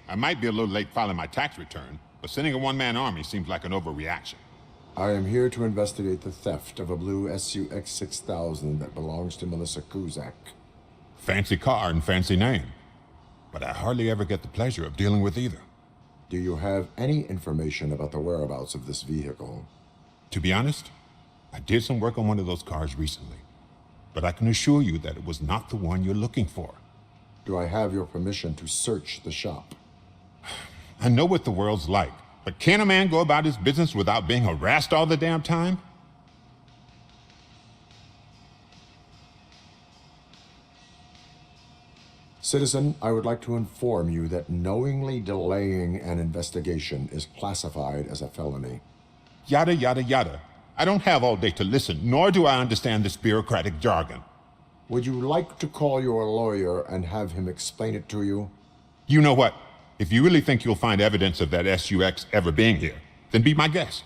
I might be a little late filing my tax return, but sending a one-man army seems like an overreaction. I am here to investigate the theft of a blue SUX 6000 that belongs to Melissa Kuzak. Fancy car and fancy name, but I hardly ever get the pleasure of dealing with either. Do you have any information about the whereabouts of this vehicle? To be honest, I did some work on one of those cars recently, but I can assure you that it was not the one you're looking for. Do I have your permission to search the shop? I know what the world's like, but can a man go about his business without being harassed all the damn time? Citizen, I would like to inform you that knowingly delaying an investigation is classified as a felony. Yada, yada, yada. I don't have all day to listen, nor do I understand this bureaucratic jargon. Would you like to call your lawyer and have him explain it to you? You know what? If you really think you'll find evidence of that SUX ever being here, then be my guest.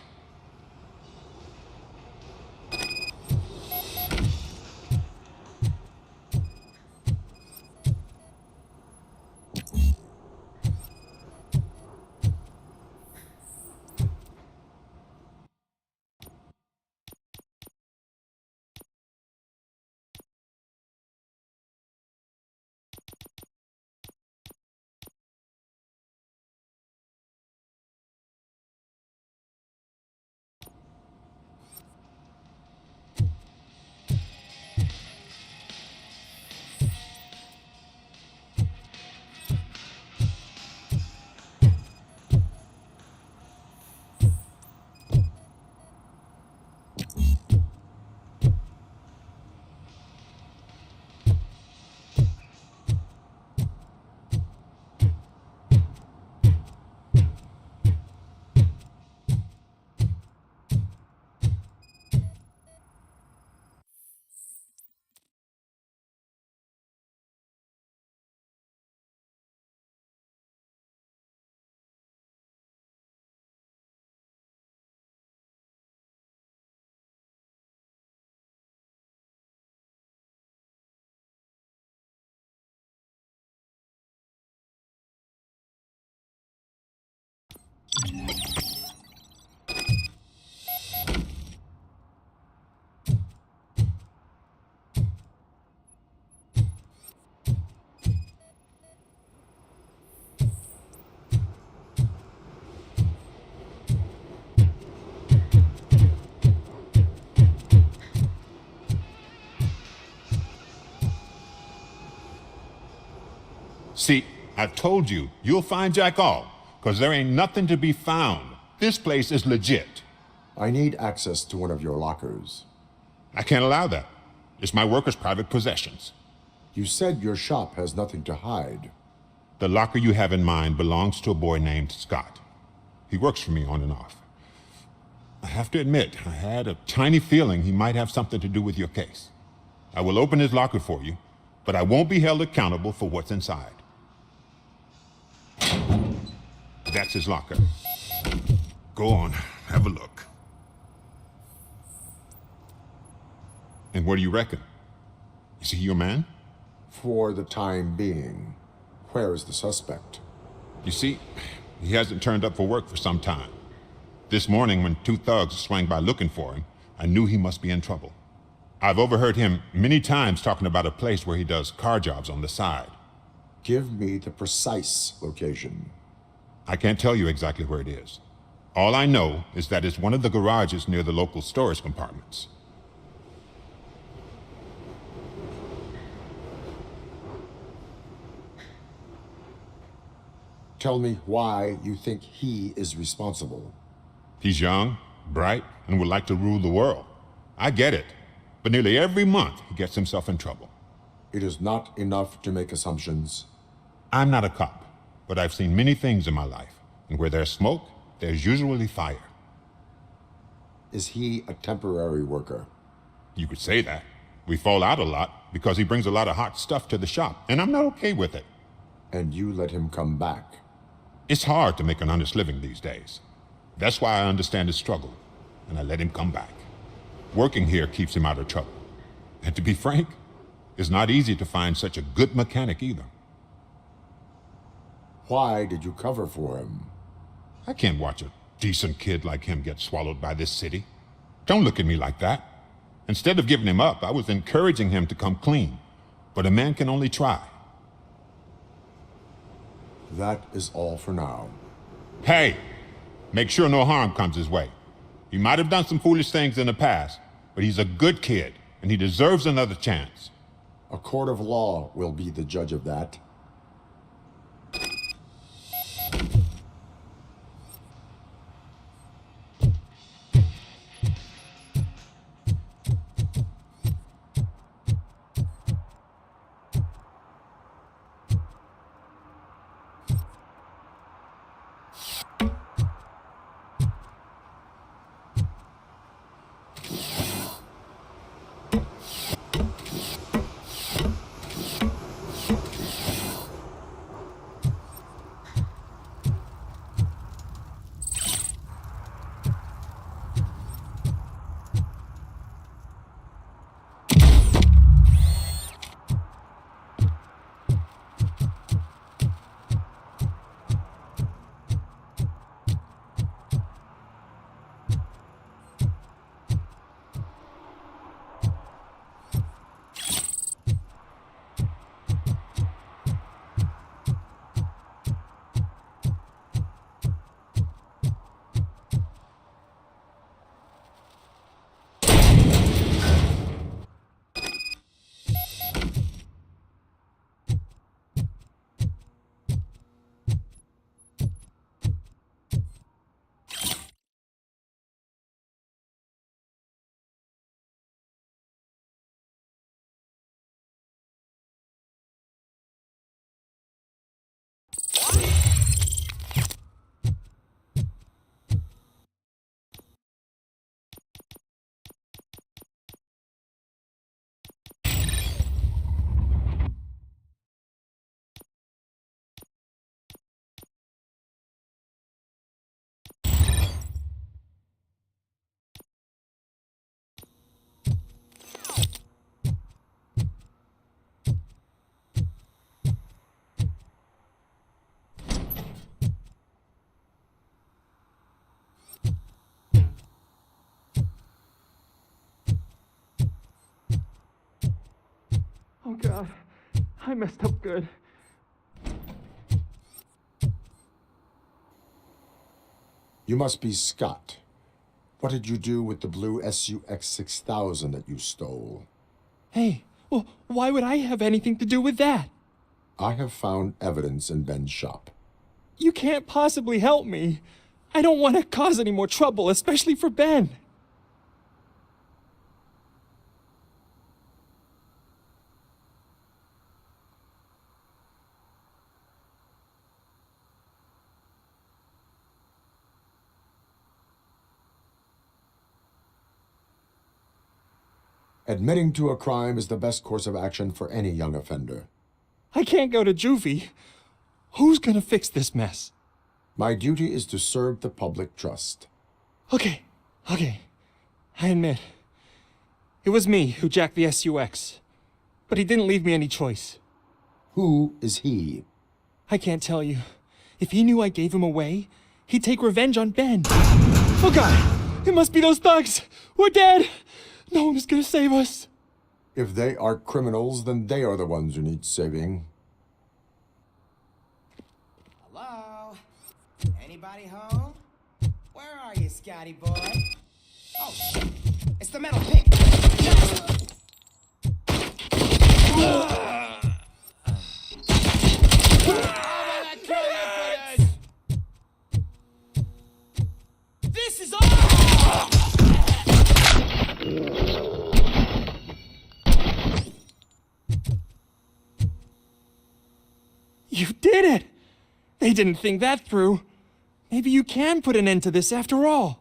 See, I told you, you'll find Jack all, because there ain't nothing to be found. This place is legit. I need access to one of your lockers. I can't allow that. It's my workers' private possessions. You said your shop has nothing to hide. The locker you have in mind belongs to a boy named Scott. He works for me on and off. I have to admit, I had a tiny feeling he might have something to do with your case. I will open his locker for you, but I won't be held accountable for what's inside. That's his locker. Go on, have a look. And what do you reckon? Is he your man? For the time being. Where is the suspect? You see, he hasn't turned up for work for some time. This morning, when two thugs swang by looking for him, I knew he must be in trouble. I've overheard him many times talking about a place where he does car jobs on the side. Give me the precise location. I can't tell you exactly where it is. All I know is that it's one of the garages near the local storage compartments. Tell me why you think he is responsible. He's young, bright, and would like to rule the world. I get it, but nearly every month he gets himself in trouble. It is not enough to make assumptions. I'm not a cop, but I've seen many things in my life, and where there's smoke, there's usually fire. Is he a temporary worker? You could say that. We fall out a lot because he brings a lot of hot stuff to the shop, and I'm not okay with it. And you let him come back? It's hard to make an honest living these days. That's why I understand his struggle, and I let him come back. Working here keeps him out of trouble. And to be frank, it's not easy to find such a good mechanic either. Why did you cover for him? I can't watch a decent kid like him get swallowed by this city. Don't look at me like that. Instead of giving him up, I was encouraging him to come clean. But a man can only try. That is all for now. Hey, make sure no harm comes his way. He might have done some foolish things in the past, but he's a good kid, and he deserves another chance. A court of law will be the judge of that. Oh God, I messed up good. You must be Scott. What did you do with the blue SUX 6000 that you stole? Hey, well, why would I have anything to do with that? I have found evidence in Ben's shop. You can't possibly help me. I don't want to cause any more trouble, especially for Ben. Admitting to a crime is the best course of action for any young offender. I can't go to juvie. Who's gonna fix this mess? My duty is to serve the public trust. Okay. I admit. It was me who jacked the SUX. But he didn't leave me any choice. Who is he? I can't tell you. If he knew I gave him away, he'd take revenge on Ben. Oh God! It must be those thugs! We're dead! No one's gonna save us. If they are criminals, then they are the ones who need saving. Hello? Anybody home? Where are you, Scotty boy? Oh, shit. It's the metal pig. This is all! You did it! They didn't think that through. Maybe you can put an end to this after all.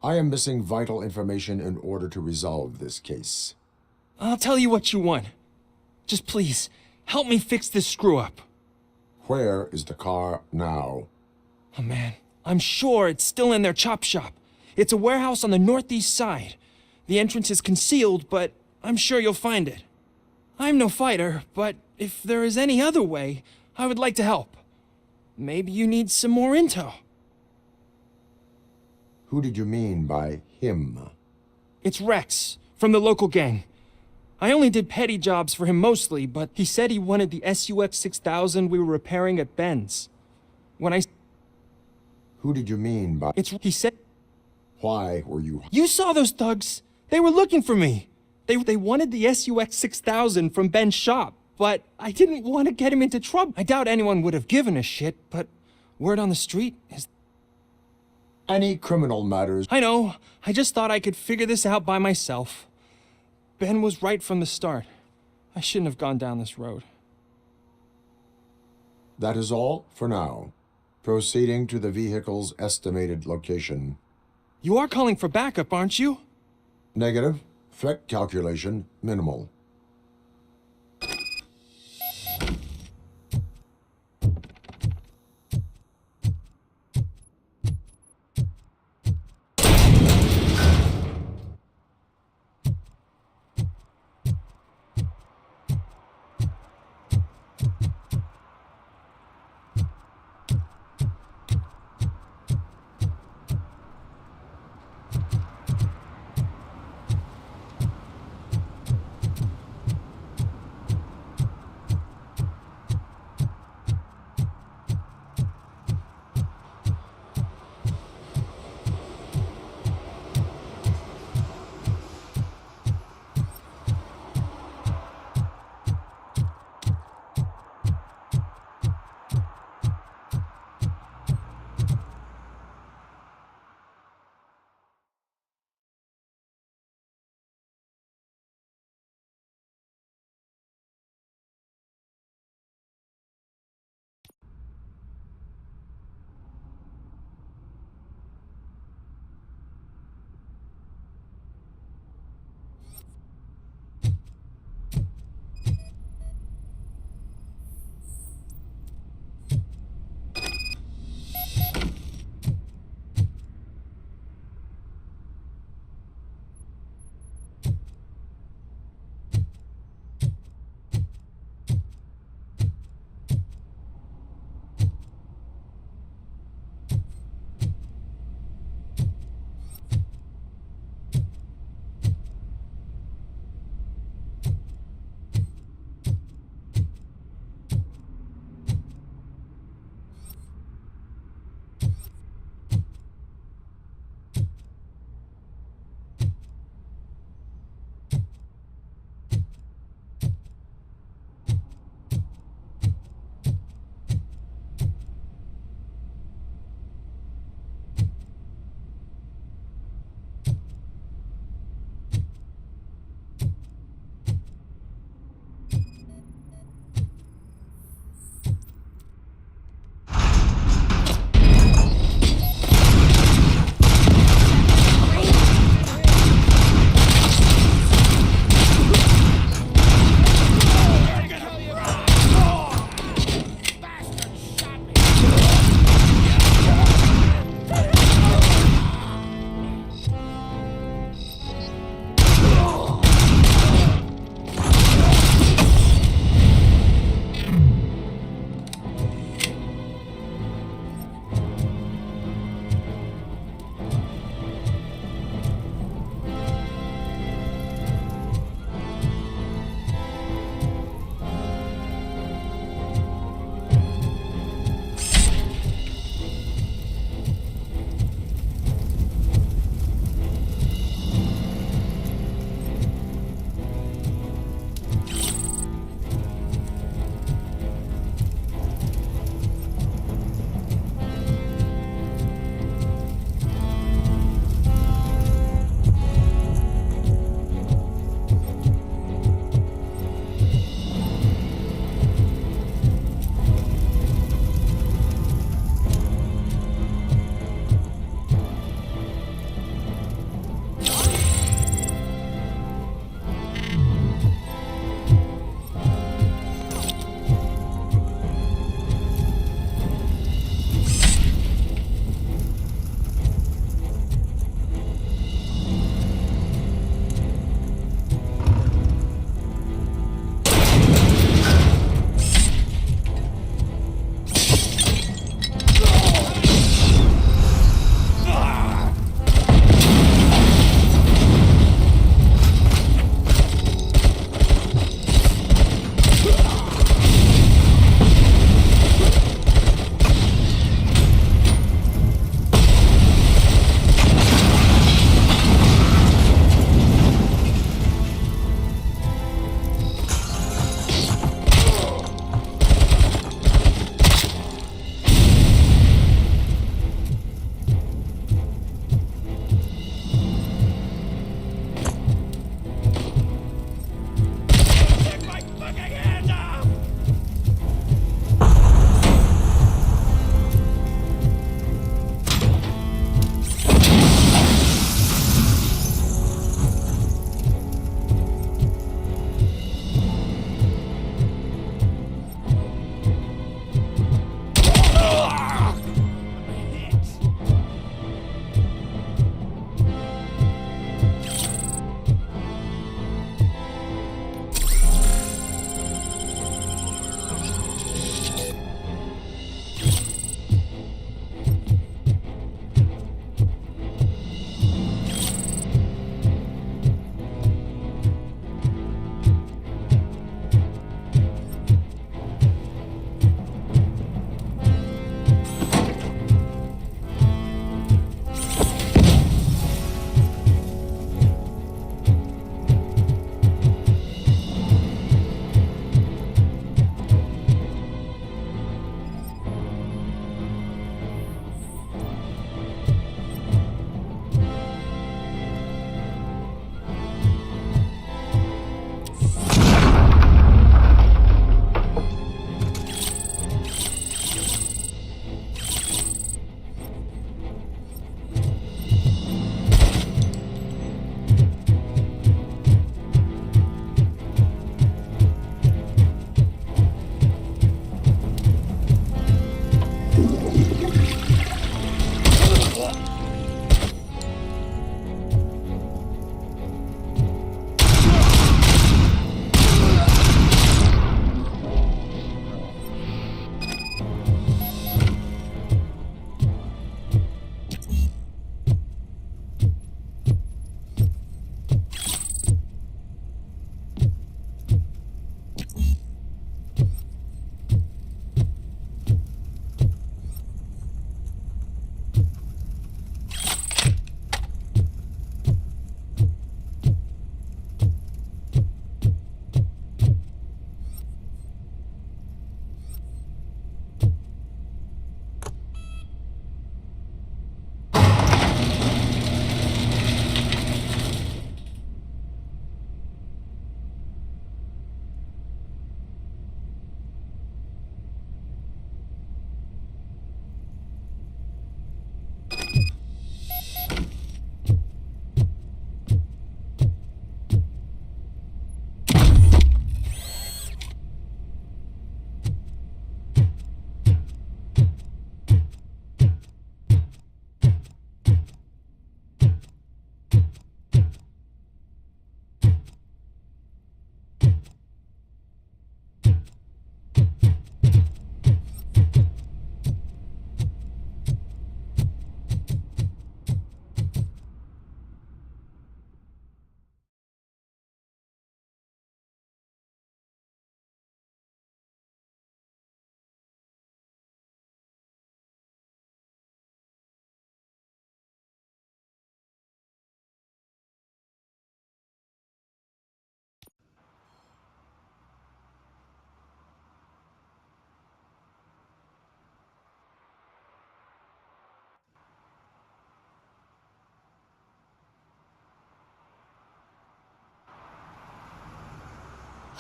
I am missing vital information in order to resolve this case. I'll tell you what you want. Just please, help me fix this screw-up. Where is the car now? Oh man, I'm sure it's still in their chop shop. It's a warehouse on the northeast side. The entrance is concealed, but I'm sure you'll find it. I'm no fighter, but if there is any other way, I would like to help. Maybe you need some more intel. Who did you mean by him? It's Rex, from the local gang. I only did petty jobs for him mostly, but he said he wanted the SUX 6000 we were repairing at Ben's. When I... Who did you mean by... He said... Why were you... You saw those thugs! They were looking for me! They wanted the SUX 6000 from Ben's shop, but I didn't want to get him into trouble. I doubt anyone would have given a shit, but word on the street is... Any criminal matters... I know. I just thought I could figure this out by myself. Ben was right from the start. I shouldn't have gone down this road. That is all for now. Proceeding to the vehicle's estimated location. You are calling for backup, aren't you? Negative. Threat calculation minimal.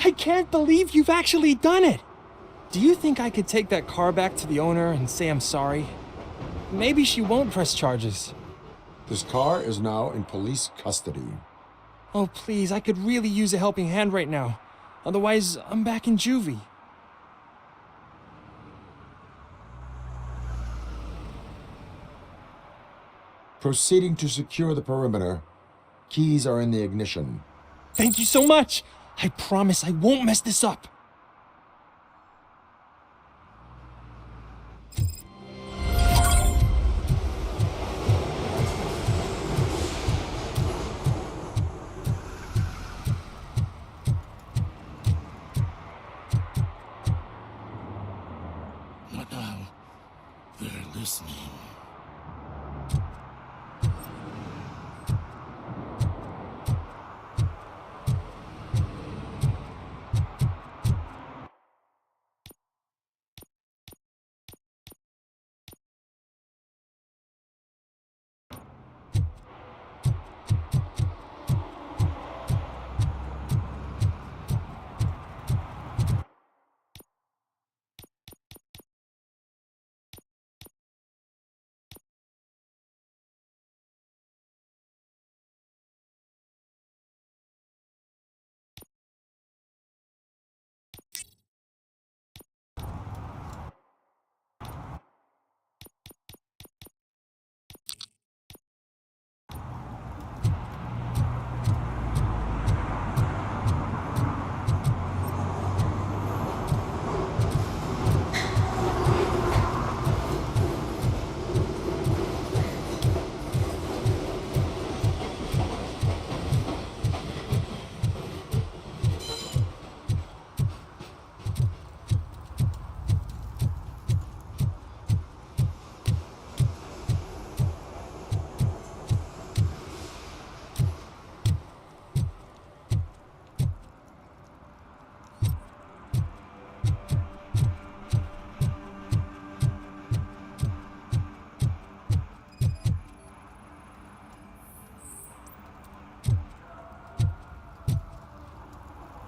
I can't believe you've actually done it! Do you think I could take that car back to the owner and say I'm sorry? Maybe she won't press charges. This car is now in police custody. Oh, please, I could really use a helping hand right now. Otherwise, I'm back in juvie. Proceeding to secure the perimeter. Keys are in the ignition. Thank you so much! I promise I won't mess this up. Madame, they're listening.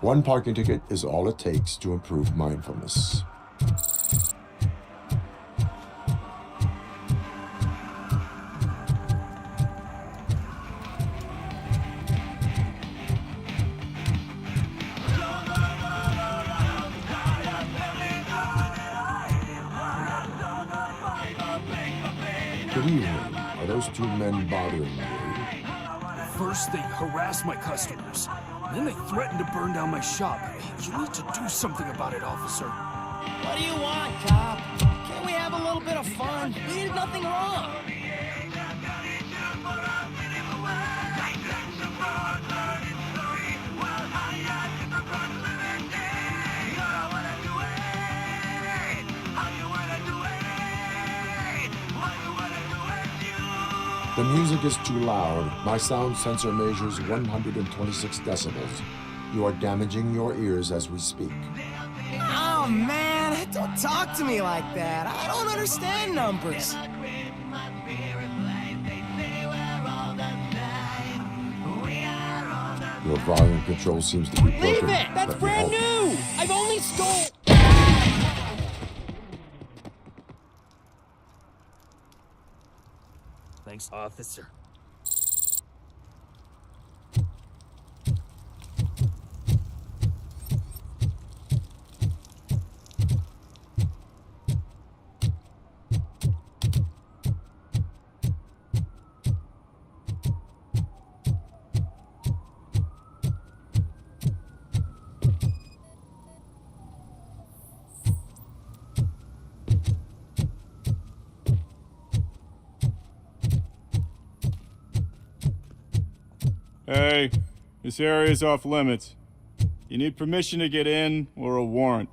One parking ticket is all it takes to improve mindfulness. Good evening. Are those two men bothering you? First, they harass my customers. Then they threaten to burn down my shop. You need to do something about it, officer. What do you want, cop? Can't we have a little bit of fun? We did nothing wrong. The music is too loud. My sound sensor measures 126 decibels. You are damaging your ears as we speak. Oh, man, don't talk to me like that. I don't understand numbers. Your volume control seems to be broken. Leave it! That's Let me brand help. new! I've only stole... Thanks, officer. Hey, this area is off limits. You need permission to get in or a warrant.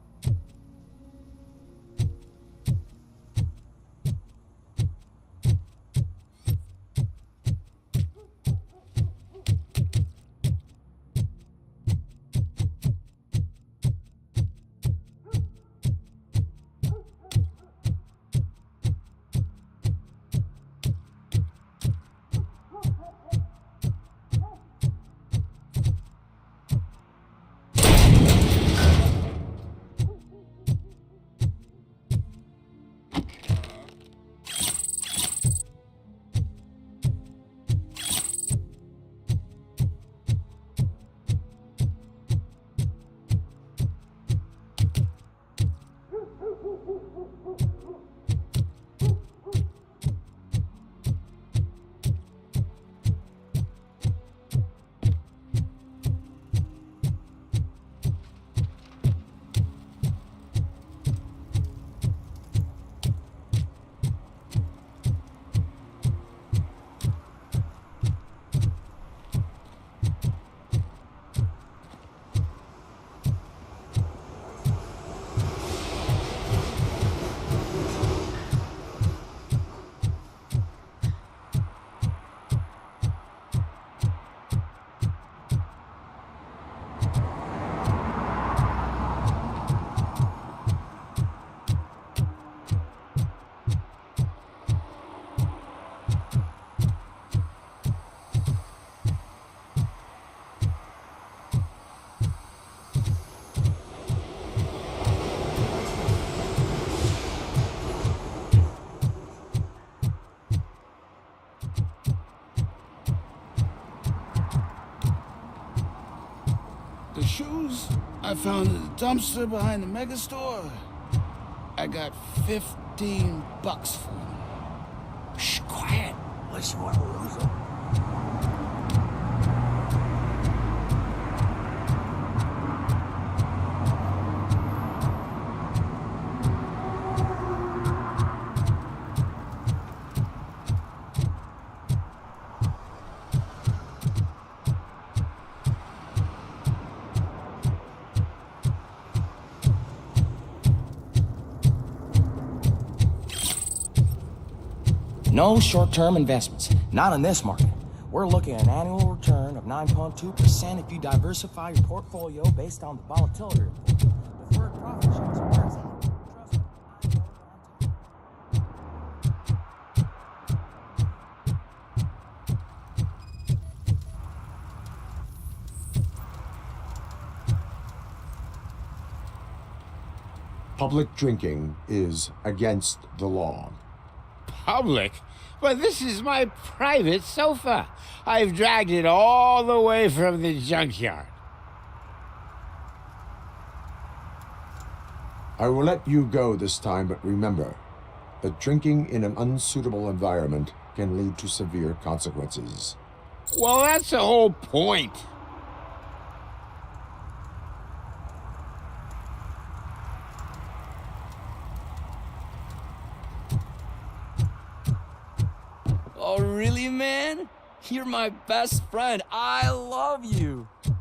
The shoes I found in the dumpster behind the mega store. I got $15 for them. Shh, quiet. Unless you want to lose them. No short-term investments. Not in this market. We're looking at an annual return of 9.2% if you diversify your portfolio based on the volatility report. Deferred profit shares are where it's at. Trust me, I know Public drinking is against the law. Public? But this is my private sofa. I've dragged it all the way from the junkyard. I will let you go this time, but remember that drinking in an unsuitable environment can lead to severe consequences. Well, that's the whole point. Oh, really, man? You're my best friend. I love you. You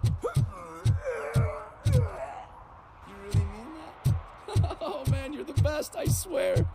really mean that? Oh, man, you're the best, I swear.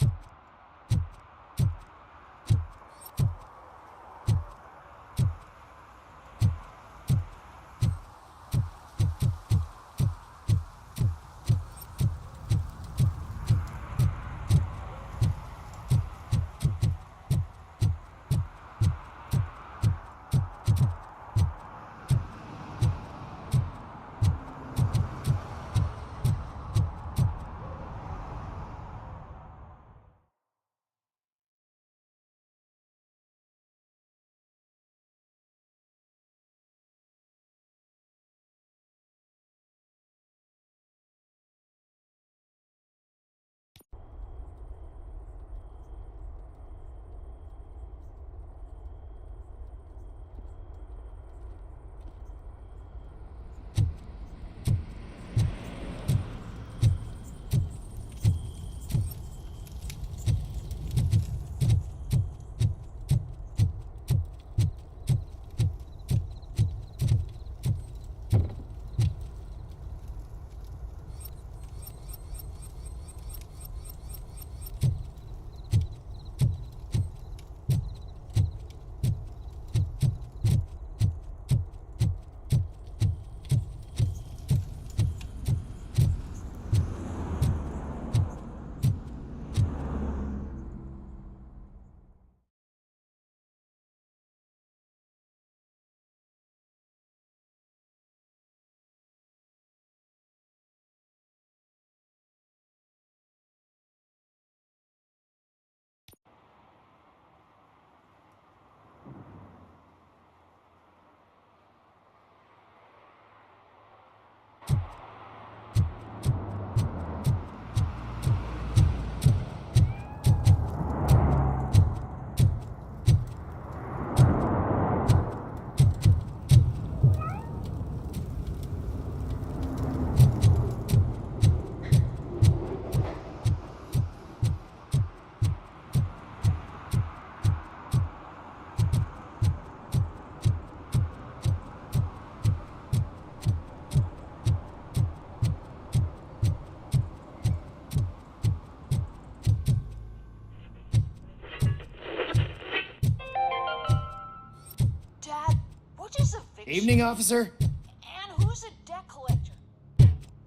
Evening, officer. And who's a debt collector?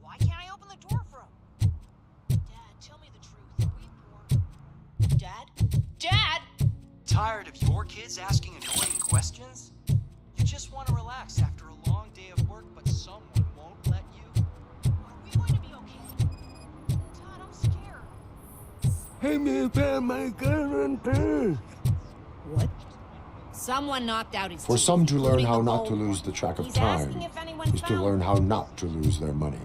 Why can't I open the door for him? Dad, tell me the truth. Are we poor? Dad? Dad! Tired of your kids asking annoying questions? You just want to relax after a long day of work, but someone won't let you? Are we going to be okay? Dad, I'm scared. Hey, me found my gun on first. What? Someone knocked out his For teeth, some to learn including how the not to gold lose one. the track of He's time asking if anyone is to found learn how not to lose their money.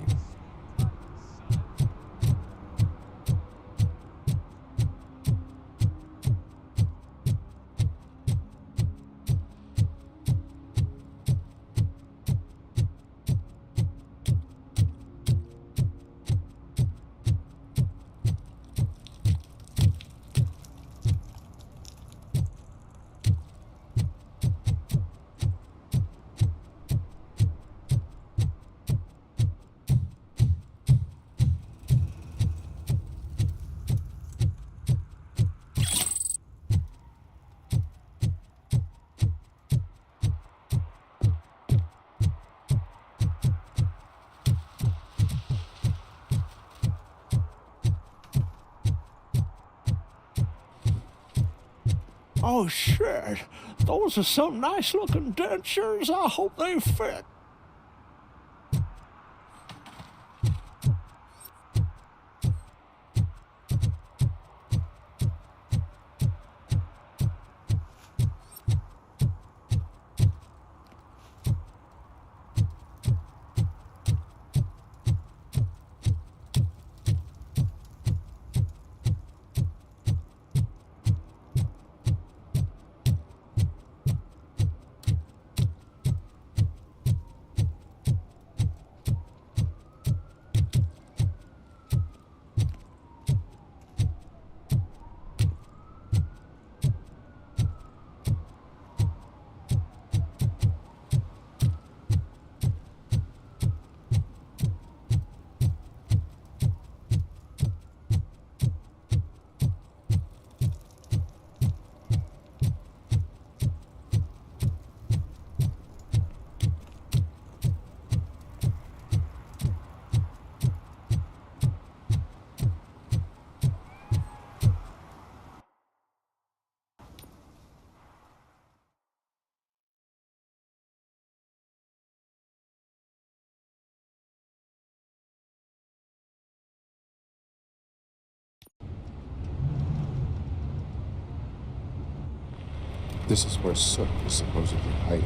Oh, shit. Those are some nice-looking dentures. I hope they fit. This is where Soot is supposedly hiding.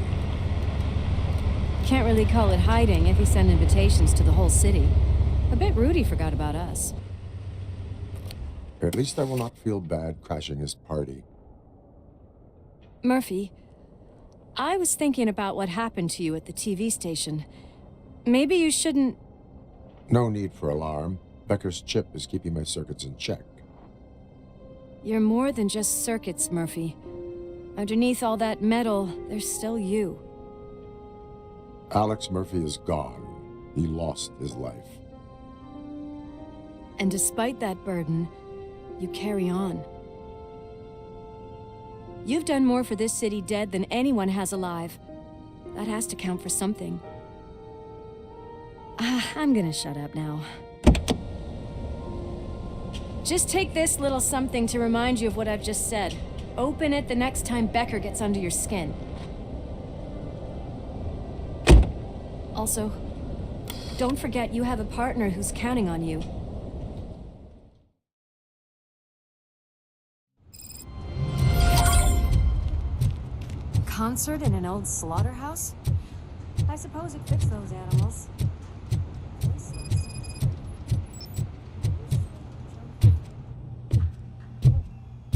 Can't really call it hiding if he sent invitations to the whole city. I bet Rudy forgot about us. At least I will not feel bad crashing his party. Murphy, I was thinking about what happened to you at the TV station. Maybe you shouldn't... No need for alarm. Becker's chip is keeping my circuits in check. You're more than just circuits, Murphy. Underneath all that metal, there's still you. Alex Murphy is gone. He lost his life. And despite that burden, you carry on. You've done more for this city dead than anyone has alive. That has to count for something. I'm gonna shut up now. Just take this little something to remind you of what I've just said. Open it the next time Becker gets under your skin. Also, don't forget you have a partner who's counting on you. Concert in an old slaughterhouse? I suppose it fits those animals.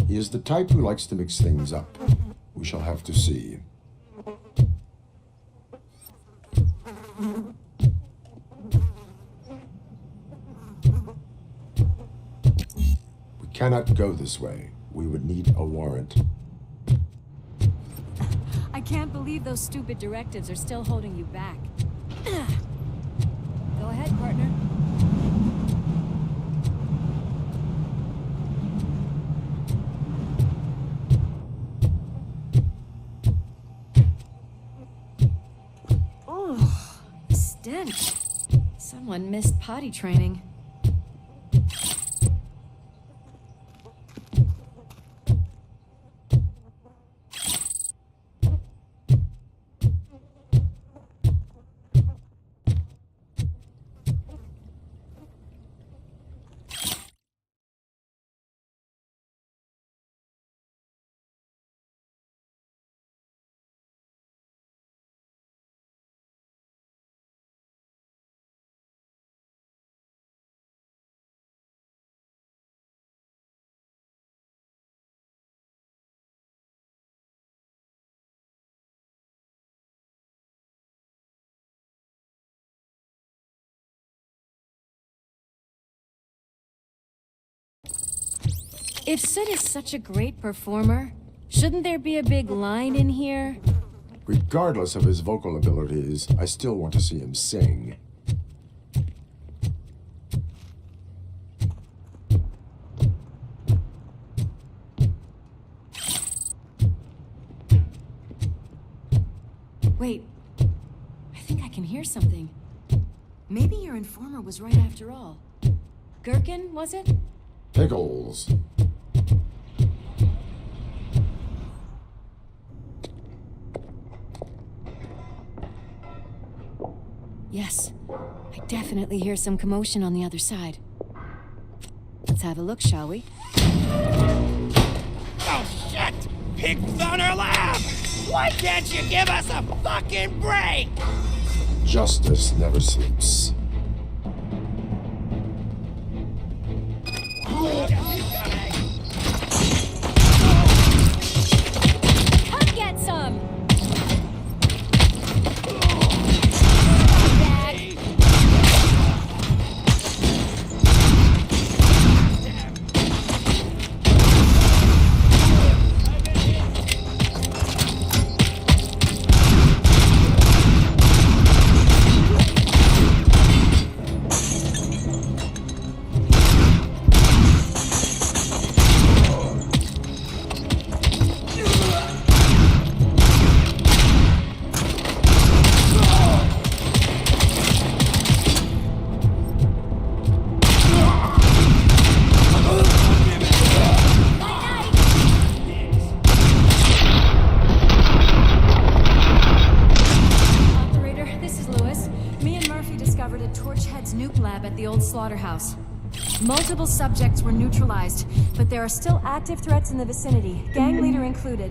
He is the type who likes to mix things up. We shall have to see. We cannot go this way. We would need a warrant. I can't believe those stupid directives are still holding you back. Go ahead, partner. Oh, stench. Someone missed potty training. If Sid is such a great performer, shouldn't there be a big line in here? Regardless of his vocal abilities, I still want to see him sing. Wait, I think I can hear something. Maybe your informer was right after all. Gherkin, was it? Pickles. Yes, I definitely hear some commotion on the other side. Let's have a look, shall we? Oh, shit! Pigs on our lab! Why can't you give us a fucking break? Justice never sleeps. Come get some! Slaughterhouse. Multiple subjects were neutralized, but there are still active threats in the vicinity, gang leader included.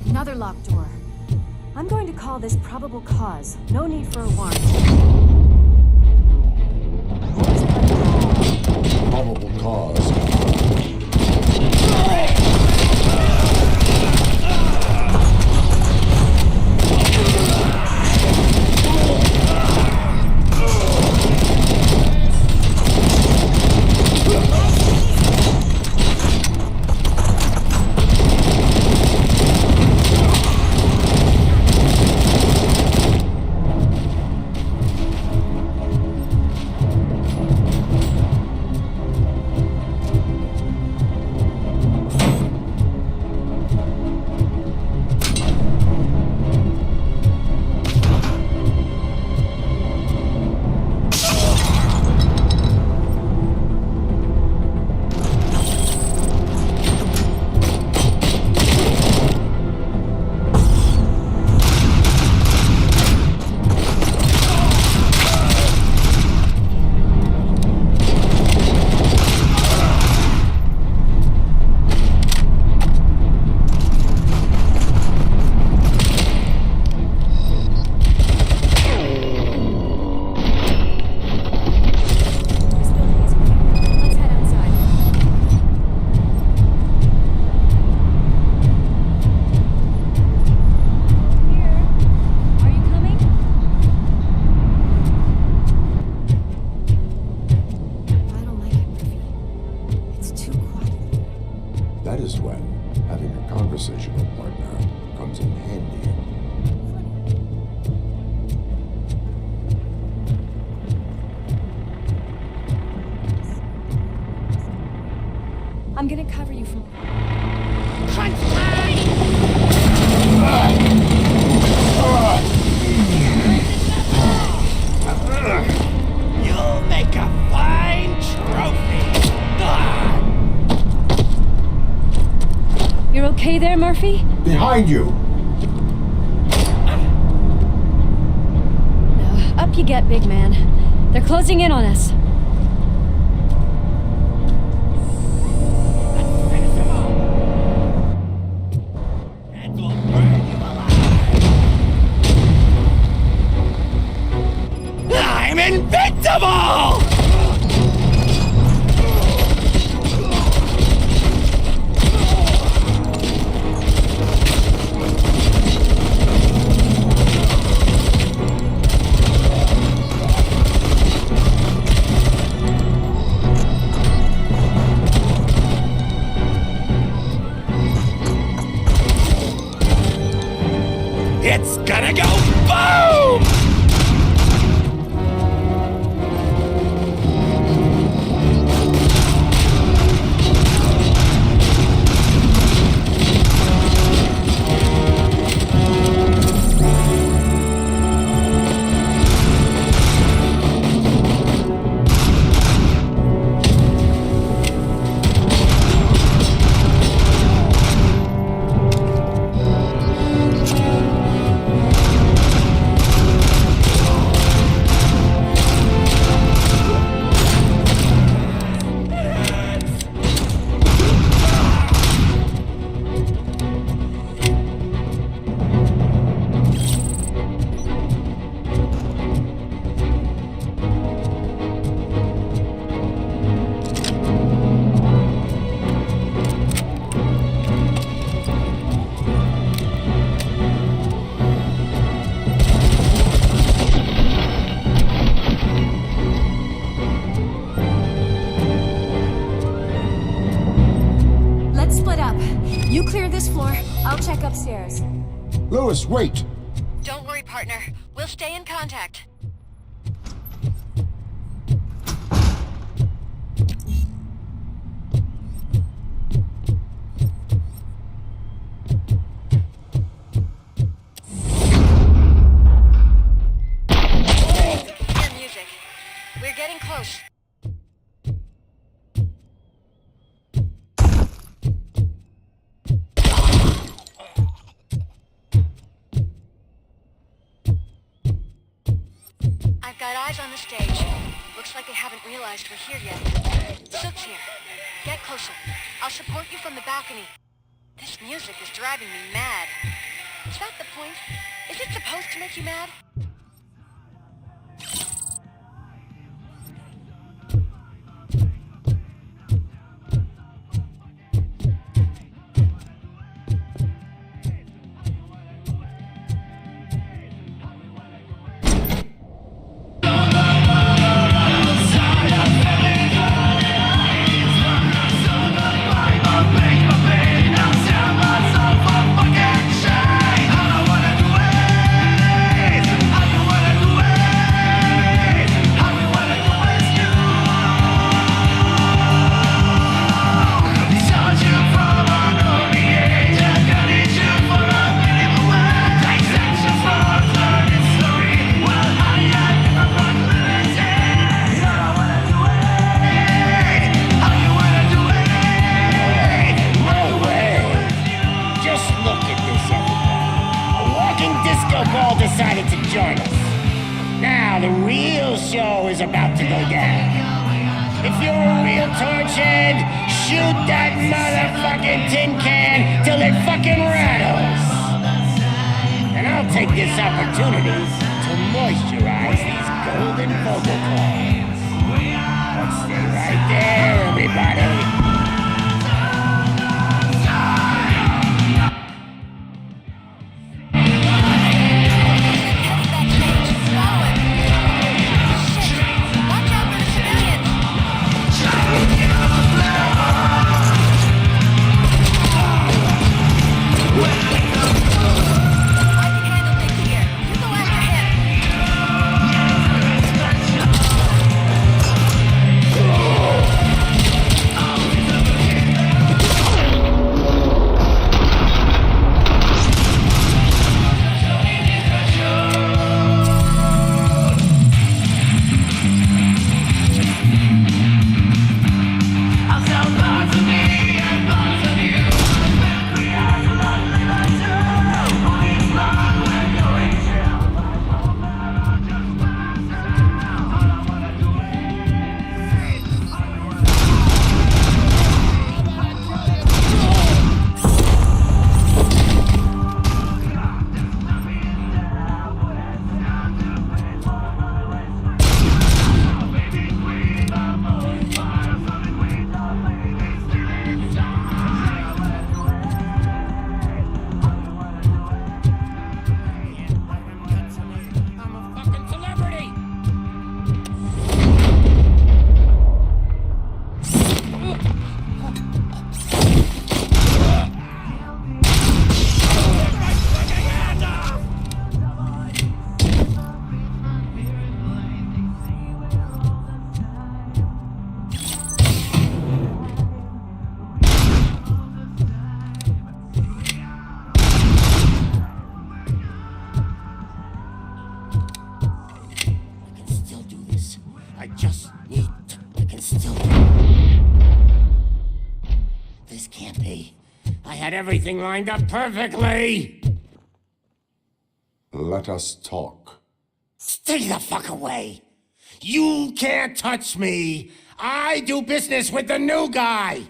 Another locked door. I'm going to call this probable cause. No need for a warrant. Probable cause. That is when having a conversational partner comes in handy. I'm gonna cover you from... Crunch time! You'll make a fine trophy! You're okay there, Murphy? Behind you! No, up you get, big man. They're closing in on us. I'm invincible! It's gonna go boom! You clear this floor, I'll check upstairs. Lewis, wait! Don't worry, partner. We'll stay in contact. Hear music. We're getting close. I've got eyes on the stage. Looks like they haven't realized we're here yet. Sook's here. Get closer. I'll support you from the balcony. This music is driving me mad. Is that the point? Is it supposed to make you mad? Decided to join us. Now the real show is about to go down. If you're a real torch head, shoot that motherfucking tin can till it fucking rattles. And I'll take this opportunity to moisturize these golden vocal cords. But stay right there, everybody. had everything lined up perfectly. Let us talk. Stay the fuck away. You can't touch me. I do business with the new guy.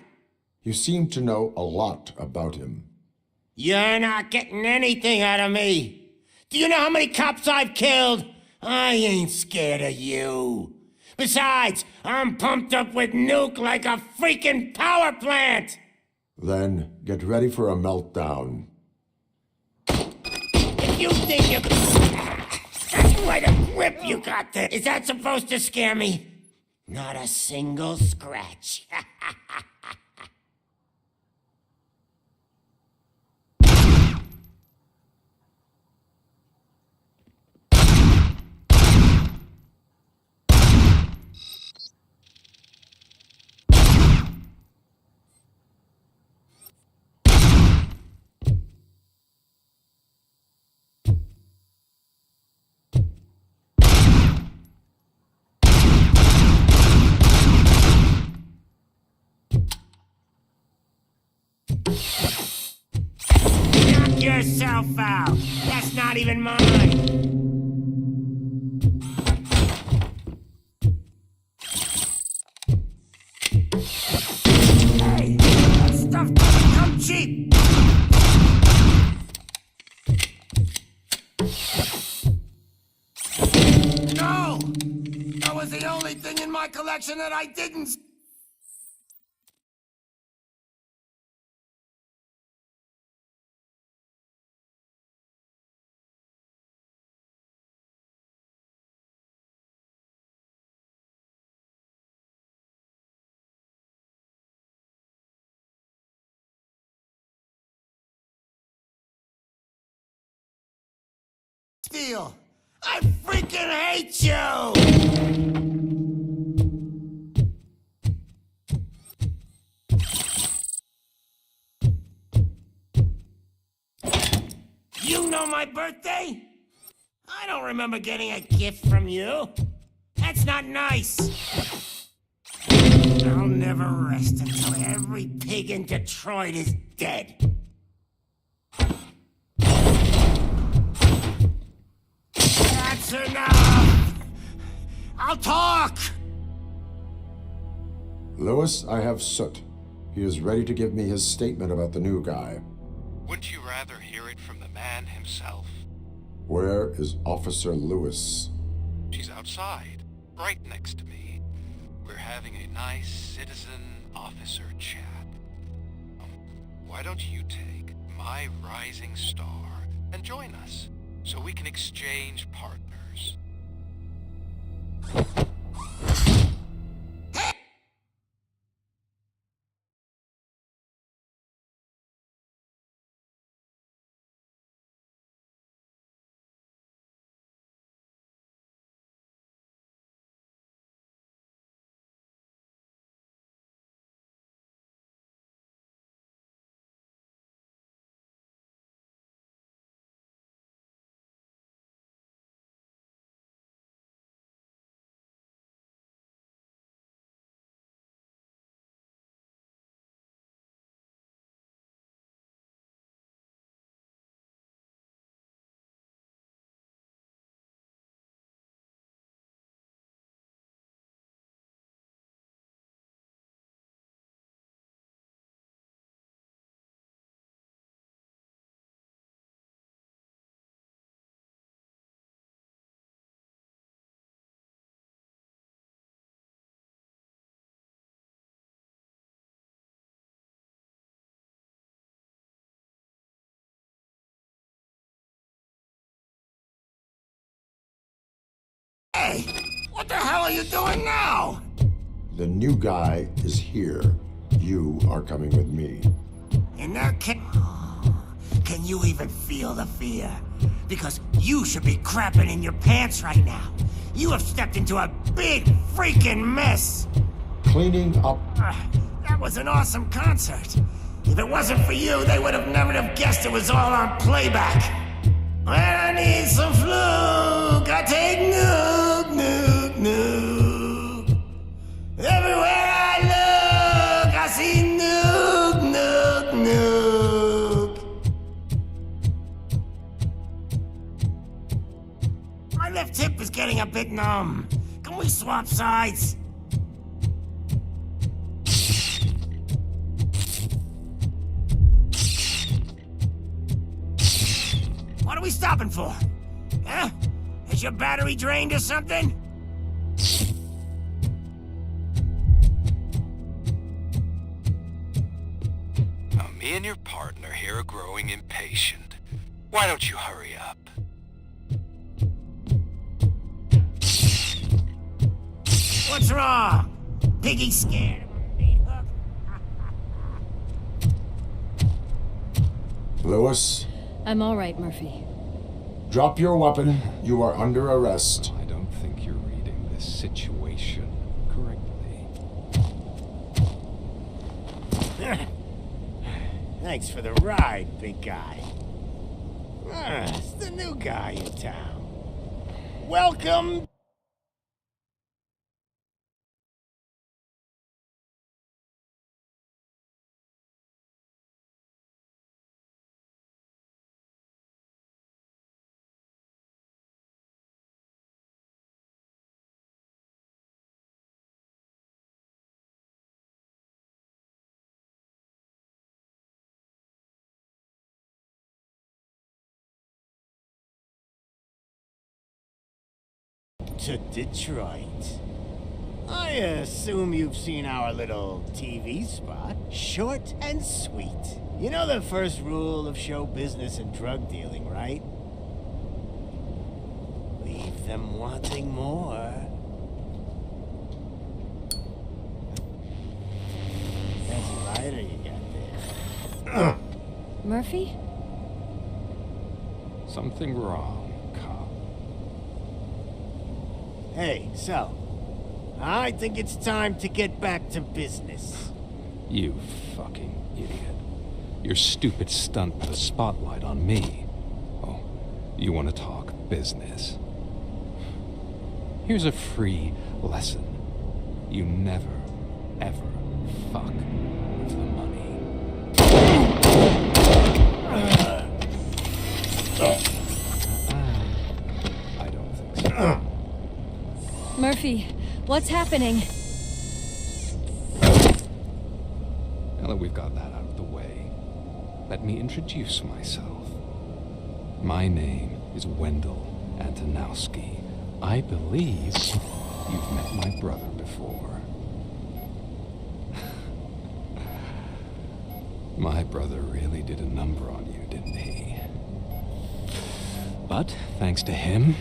You seem to know a lot about him. You're not getting anything out of me. Do you know how many cops I've killed? I ain't scared of you. Besides, I'm pumped up with nuke like a freaking power plant. Then get ready for a meltdown. If you think you... That's quite a grip you got there. Is that supposed to scare me? Not a single scratch. Knock yourself out. That's not even mine. Hey, that stuff doesn't come cheap. No! That was the only thing in my collection that I didn't... steal. I freaking hate you! You know my birthday? I don't remember getting a gift from you. That's not nice. I'll never rest until every pig in Detroit is dead. That's enough! I'll talk! Lewis, I have Soot. He is ready to give me his statement about the new guy. Wouldn't you rather hear it from the man himself? Where is Officer Lewis? She's outside, right next to me. We're having a nice citizen-officer chat. Why don't you take my rising star and join us, so we can exchange partners? Hey, what the hell are you doing now? The new guy is here. You are coming with me. In that case, can you even feel the fear? Because you should be crapping in your pants right now. You have stepped into a big freaking mess. Cleaning up. That was an awesome concert. If it wasn't for you, they would have never have guessed it was all on playback. When I need some fluke, I take nuke, nuke, nuke. Everywhere I look, I see nuke, nuke, nuke. left hip is getting a bit numb. Can we swap sides? What are we stopping for? Huh? Is your battery drained or something? Now, me and your partner here are growing impatient. Why don't you hurry up? What's wrong? Piggy scared of a meat hook? Lewis, I'm all right, Murphy. drop your weapon. You are under arrest. I don't think you're reading this situation correctly. Thanks for the ride, big guy. It's the new guy in town. Welcome. To Detroit. I assume you've seen our little TV spot. Short and sweet. You know the first rule of show business and drug dealing, right? Leave them wanting more. That's a lighter you got there. Murphy? Something wrong, cop. Hey, so, I think it's time to get back to business. You fucking idiot. Your stupid stunt put a spotlight on me. Oh, you want to talk business? Here's a free lesson. You never, ever fuck with the money. I don't think so. Murphy, what's happening? Now that we've got that out of the way, let me introduce myself. My name is Wendell Antonowski. I believe you've met my brother before. My brother really did a number on you, didn't he? But thanks to him,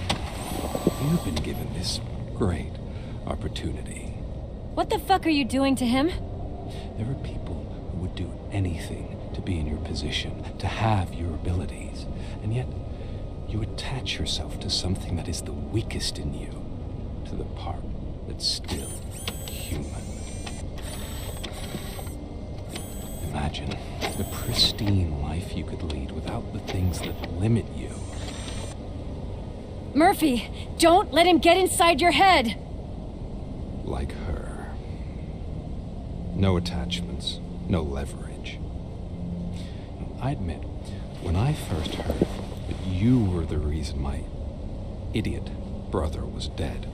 you've been given this great opportunity. What the fuck are you doing to him? There are people who would do anything to be in your position, to have your abilities, and yet you attach yourself to something that is the weakest in you, to the part that's still human. Imagine the pristine life you could lead without the things that limit you. Murphy, don't let him get inside your head! Like her. No attachments, no leverage. I admit, when I first heard that you were the reason my idiot brother was dead,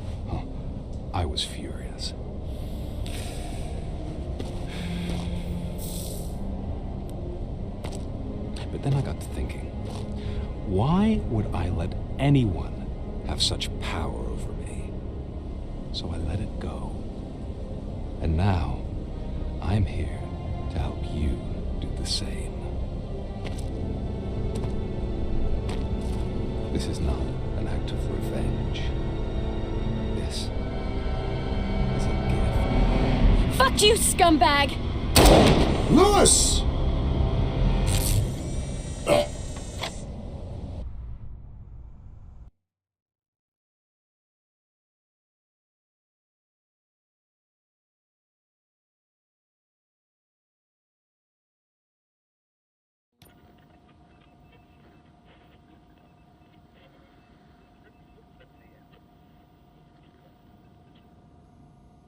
I was furious. But then I got to thinking, why would I let anyone have such power over me? So I let it go. And now, I'm here to help you do the same. This is not an act of revenge. This is a gift. Fuck you, scumbag! Lewis!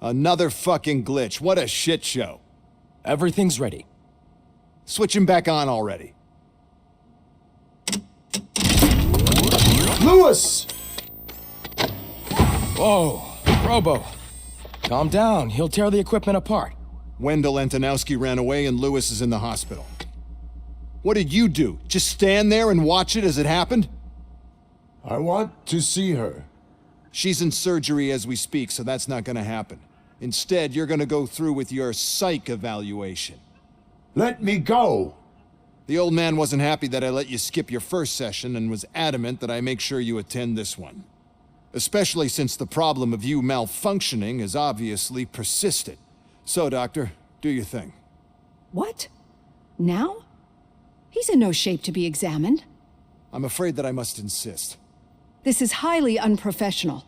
Another fucking glitch. What a shit show. Everything's ready. Switch him back on already. Lewis! Whoa, Robo. Calm down, he'll tear the equipment apart. Wendell Antonowski ran away and Lewis is in the hospital. What did you do? Just stand there and watch it as it happened? I want to see her. She's in surgery as we speak, so that's not gonna happen. Instead, you're gonna go through with your psych evaluation. Let me go! The old man wasn't happy that I let you skip your first session and was adamant that I make sure you attend this one. Especially since the problem of you malfunctioning is obviously persistent. So, Doctor, do your thing. What? Now? He's in no shape to be examined. I'm afraid that I must insist. This is highly unprofessional.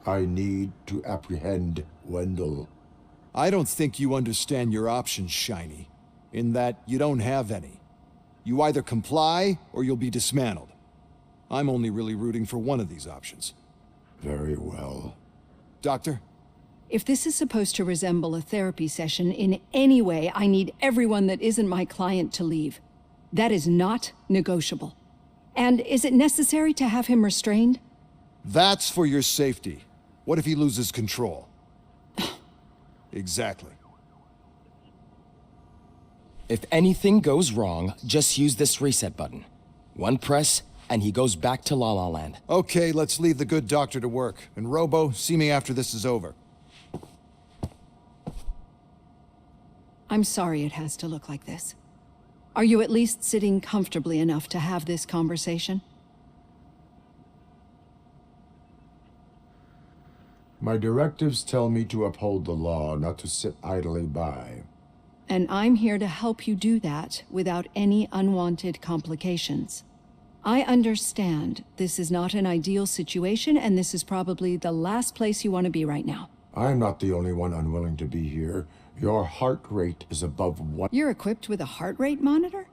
I need to apprehend Wendell. I don't think you understand your options, Shiny, in that you don't have any. You either comply or you'll be dismantled. I'm only really rooting for one of these options. Very well. Doctor? If this is supposed to resemble a therapy session in any way, I need everyone that isn't my client to leave. That is not negotiable. And is it necessary to have him restrained? That's for your safety. What if he loses control? Exactly. If anything goes wrong, just use this reset button. One press, and he goes back to La La Land. Okay, let's leave the good doctor to work. And Robo, see me after this is over. I'm sorry it has to look like this. Are you at least sitting comfortably enough to have this conversation? My directives tell me to uphold the law, not to sit idly by. And I'm here to help you do that without any unwanted complications. I understand this is not an ideal situation, and this is probably the last place you want to be right now. I'm not the only one unwilling to be here. Your heart rate is above one. You're equipped with a heart rate monitor?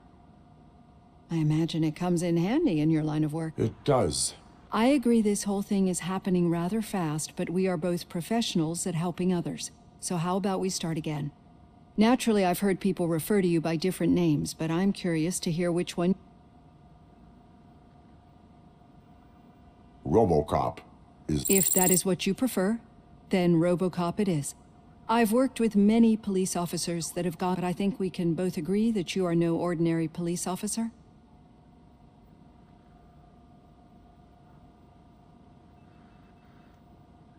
I imagine it comes in handy in your line of work. It does. I agree this whole thing is happening rather fast, but we are both professionals at helping others. So how about we start again? Naturally, I've heard people refer to you by different names, but I'm curious to hear which one. RoboCop is... If that is what you prefer, then RoboCop it is. I've worked with many police officers that have got, but I think we can both agree that you are no ordinary police officer.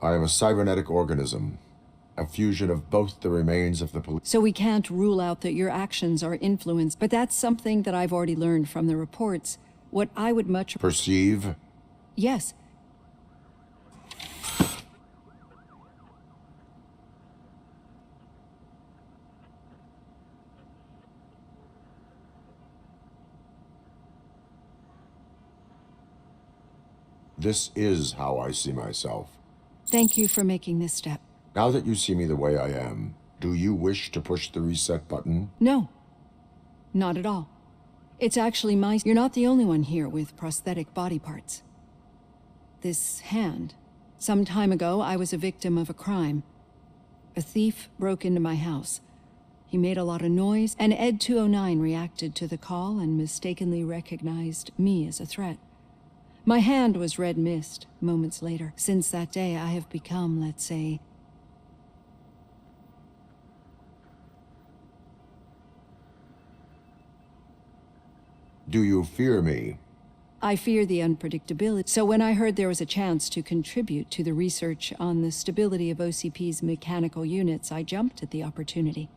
I am a cybernetic organism, a fusion of both the remains of the police. So we can't rule out that your actions are influenced, but that's something that I've already learned from the reports. What I would much... Perceive? Yes. This is how I see myself. Thank you for making this step. Now that you see me the way I am, do you wish to push the reset button? No. Not at all. It's actually my... You're not the only one here with prosthetic body parts. This hand. Some time ago, I was a victim of a crime. A thief broke into my house. He made a lot of noise, and Ed 209 reacted to the call and mistakenly recognized me as a threat. My hand was red mist moments later. Since that day, I have become, let's say... Do you fear me? I fear the unpredictability. So when I heard there was a chance to contribute to the research on the stability of OCP's mechanical units, I jumped at the opportunity.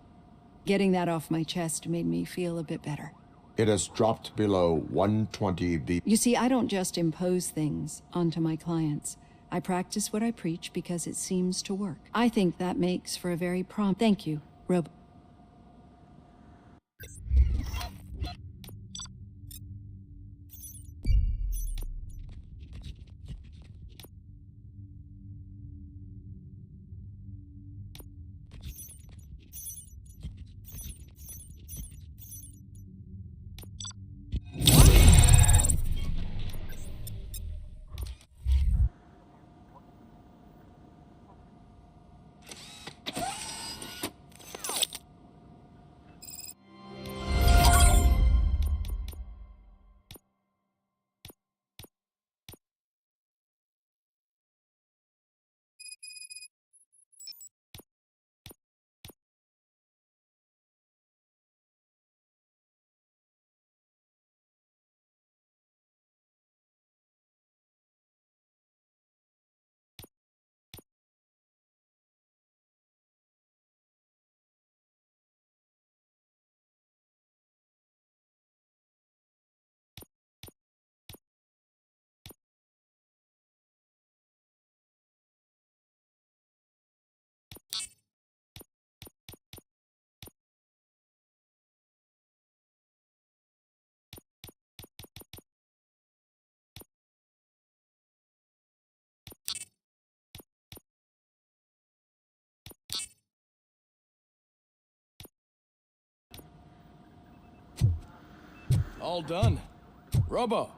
Getting that off my chest made me feel a bit better. It has dropped below 120 B. You see, I don't just impose things onto my clients. I practice what I preach because it seems to work. I think that makes for a very prompt... Thank you, Rob. All done. Robo,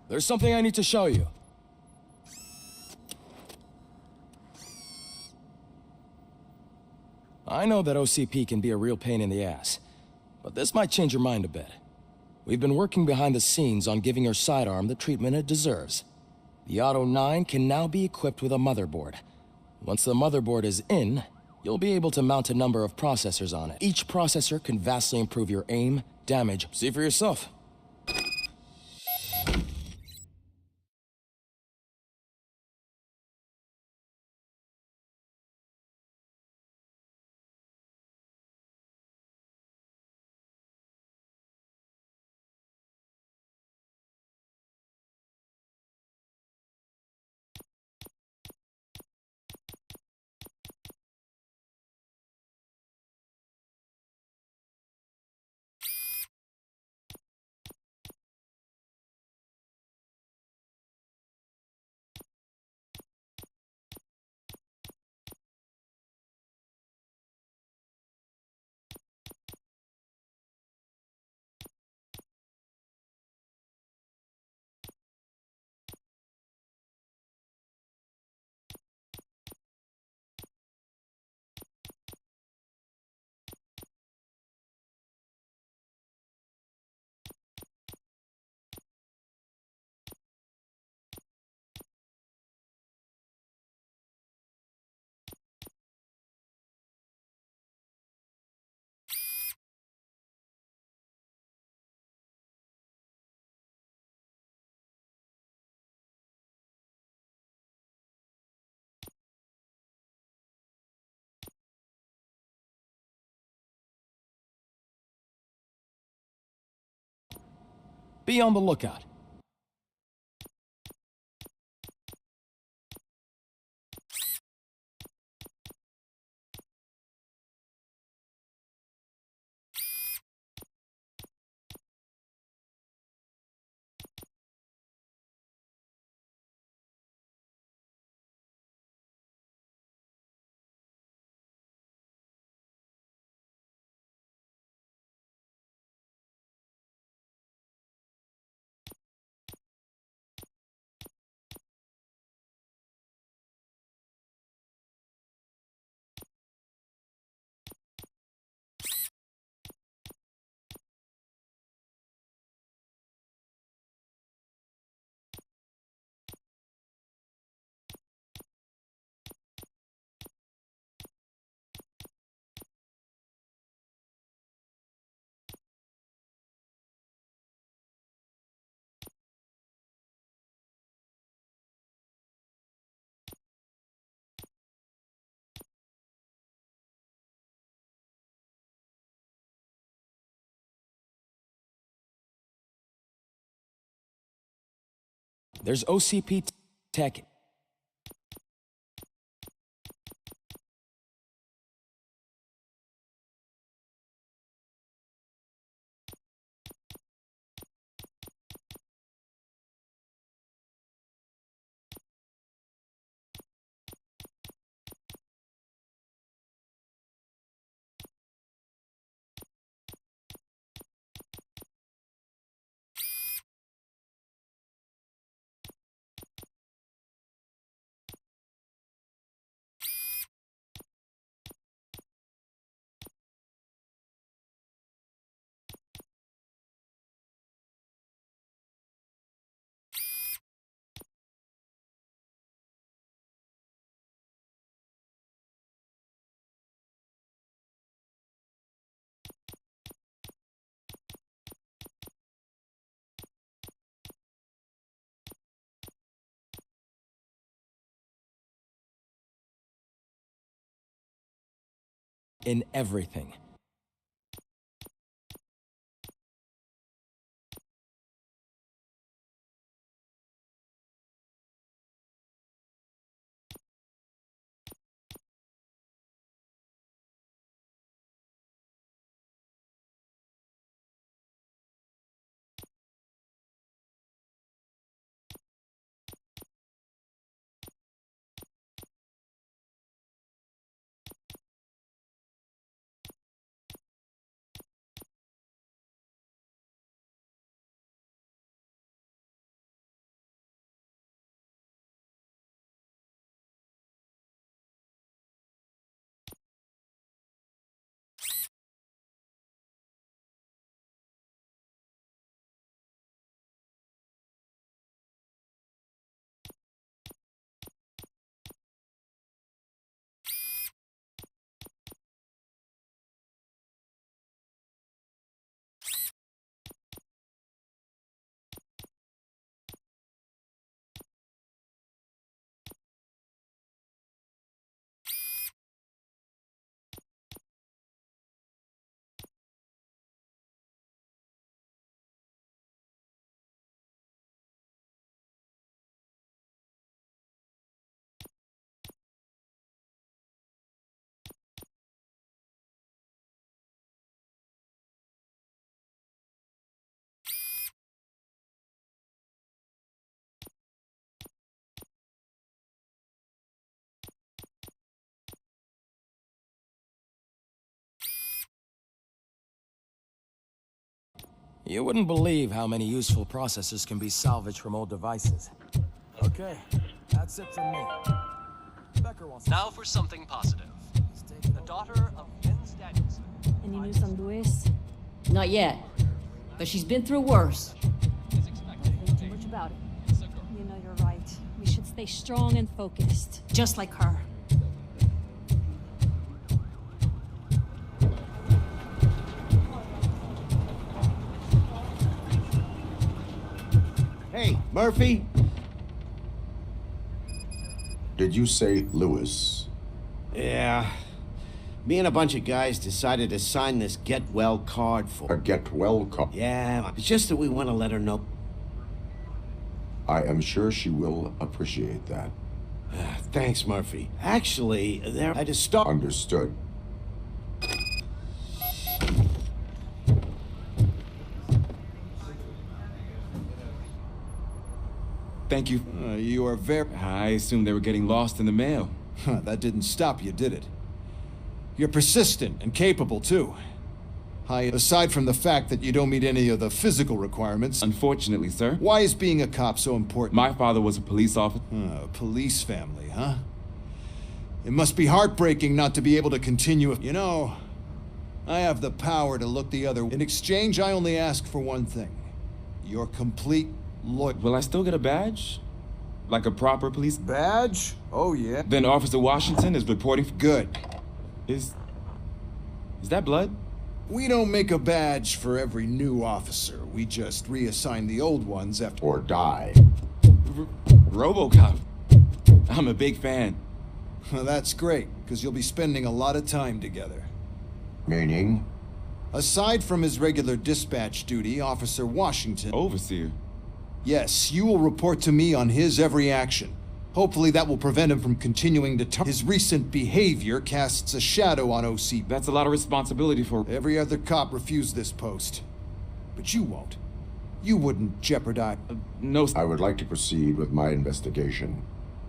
there's something I need to show you. I know that OCP can be a real pain in the ass, but this might change your mind a bit. We've been working behind the scenes on giving your sidearm the treatment it deserves. The Auto 9 can now be equipped with a motherboard. Once the motherboard is in, you'll be able to mount a number of processors on it. Each processor can vastly improve your aim, damage. See for yourself. Be on the lookout. There's OCP tech. In everything. You wouldn't believe how many useful processors can be salvaged from old devices. Okay, that's it from me. Becker wants Now for something positive. The daughter of Vince Danielson. Any news on Luis? Not yet, but she's been through worse. Is expected. Don't think too much about it. You know you're right. We should stay strong and focused, just like her. Hey, Murphy? Did you say Lewis? Yeah. Me and a bunch of guys decided to sign this get well card for. A get well card? Yeah, it's just that we want to let her know. I am sure she will appreciate that. Thanks, Murphy. Actually, I just stopped. Understood. Thank you. You are very... I assumed they were getting lost in the mail. That didn't stop you, did it? You're persistent and capable, too. Aside from the fact that you don't meet any of the physical requirements... Unfortunately, sir. Why is being a cop so important? My father was a police officer. A police family, huh? It must be heartbreaking not to be able to continue... You know, I have the power to look the other... In exchange, I only ask for one thing. Your complete loyalty. Will I still get a badge? Like a proper police... Badge? Oh, yeah. Then Officer Washington is reporting... Good. Is that blood? We don't make a badge for every new officer. We just reassign the old ones after... Or die. RoboCop. I'm a big fan. That's great, because you'll be spending a lot of time together. Meaning? Aside from his regular dispatch duty, Officer Washington... Overseer. Yes, you will report to me on his every action. Hopefully that will prevent him from continuing to... His recent behavior casts a shadow on OC. That's a lot of responsibility for... Every other cop refused this post. But you won't. You wouldn't jeopardize... No... I would like to proceed with my investigation,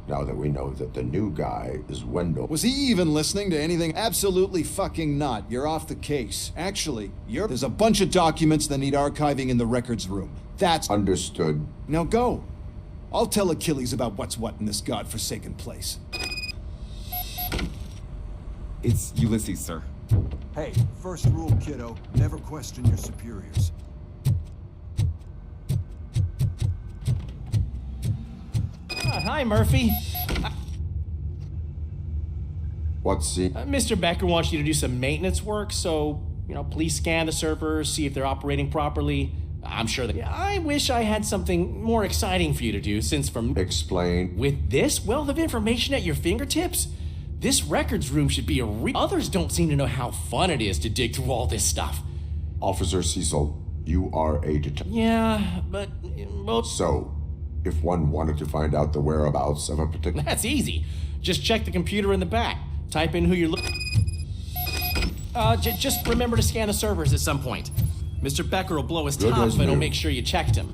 now that we know that the new guy is Wendell. Was he even listening to anything? Absolutely fucking not. You're off the case. Actually, there's a bunch of documents that need archiving in the records room. That's... Understood. Now go. I'll tell Achilles about what's what in this godforsaken place. It's Ulysses, sir. Hey, first rule, kiddo. Never question your superiors. Hi, Murphy. What's the... Mr. Becker wants you to do some maintenance work, so, please scan the servers, see if they're operating properly. I'm sure that... I wish I had something more exciting for you to do, since from... Explain. With this wealth of information at your fingertips, this records room should be a Others don't seem to know how fun it is to dig through all this stuff. Officer Cecil, you are a detective. Yeah, but... So, if one wanted to find out the whereabouts of a particular... That's easy. Just check the computer in the back. Type in who you're looking... just remember to scan the servers at some point. Mr. Becker will blow his top if I don't make sure you checked him.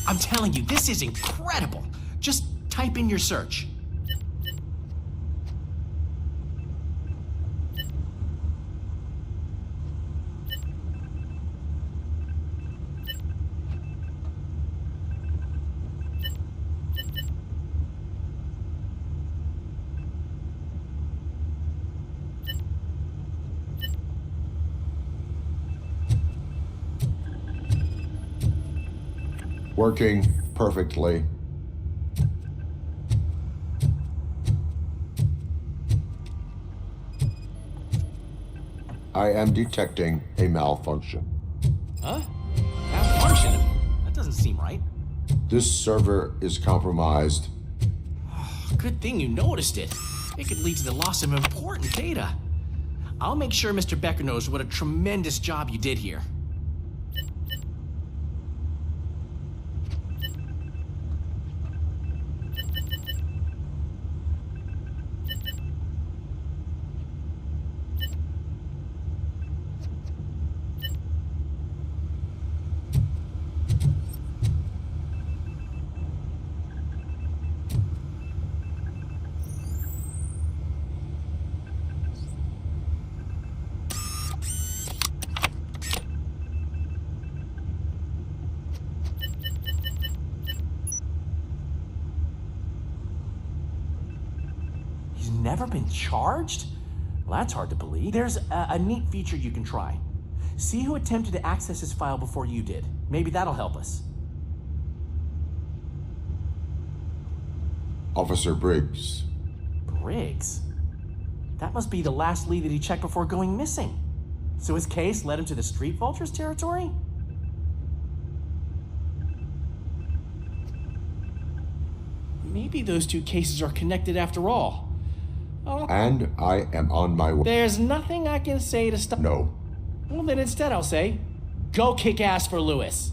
I'm telling you, this is incredible. Just type in your search. Working perfectly. I am detecting a malfunction. Huh? Malfunction? That doesn't seem right. This server is compromised. Good thing you noticed it. It could lead to the loss of important data. I'll make sure Mr. Becker knows what a tremendous job you did here. never been charged? Well, that's hard to believe. There's a neat feature you can try. See who attempted to access his file before you did. Maybe that'll help us. Officer Briggs. Briggs? That must be the last lead that he checked before going missing. So his case led him to the Street Vultures territory? Maybe those two cases are connected after all. Oh. And I am on my way. There's nothing I can say to stop. No. Well, then instead I'll say, go kick ass for Lewis.